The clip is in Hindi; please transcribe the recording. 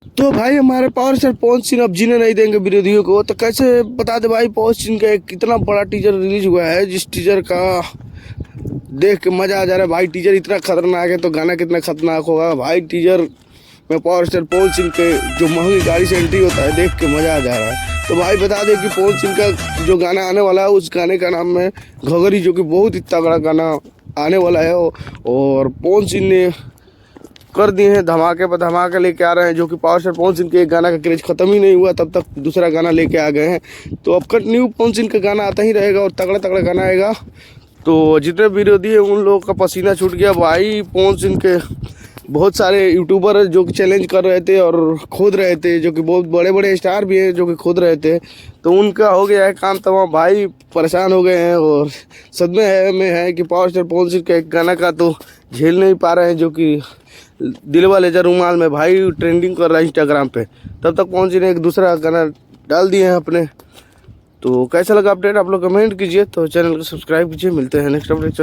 तो भाई हमारे पावर स्टार पवन सिंह अब जीने नहीं देंगे विरोधियों को, तो कैसे बता दे भाई। पवन सिंह का एक कितना बड़ा टीजर रिलीज हुआ है, जिस टीजर का देख के मजा आ जा रहा है भाई। टीजर इतना खतरनाक है तो गाना कितना खतरनाक होगा भाई। टीजर में पावर स्टार पवन सिंह के जो महंगी गाड़ी से एंट्री होता है, देख के मजा आ जा रहा है। तो भाई बता दें कि पवन सिंह का जो गाना आने वाला है, उस गाने का नाम है घघरी, जो कि बहुत ही तगड़ा गाना आने वाला है। और पवन सिंह ने कर दिए हैं धमाके पर धमाके लेके आ रहे हैं, जो कि पावर स्टार पवन सिंह के एक गाना का क्रेज खत्म ही नहीं हुआ, तब तक दूसरा गाना लेके आ गए हैं। तो अब कंटिन्यू पवन सिंह का गाना आता ही रहेगा और तगड़ा तगड़ा गाना आएगा। तो जितने विरोधी हैं उन लोगों का पसीना छूट गया भाई। पवन सिंह के बहुत सारे यूट्यूबर हैं जो कि चैलेंज कर रहे थे और खोद रहे थे, जो कि बहुत बड़े बड़े स्टार भी हैं जो कि खोद रहे थे। तो उनका हो गया है काम तमाम भाई, परेशान हो गए हैं और सदमे में है कि पावर स्टार पवन सिंह का एक गाना का तो झेल नहीं पा रहे हैं, जो कि दिलवाले जा रुमाल में भाई ट्रेंडिंग कर रहा है इंस्टाग्राम पे। तब तक पवन सिंह ने एक दूसरा गाना डाल दिए हैं अपने। तो कैसा लगा अपडेट आप लोग कमेंट कीजिए, तो चैनल को सब्सक्राइब कीजिए। मिलते हैं नेक्स्ट अपडेट।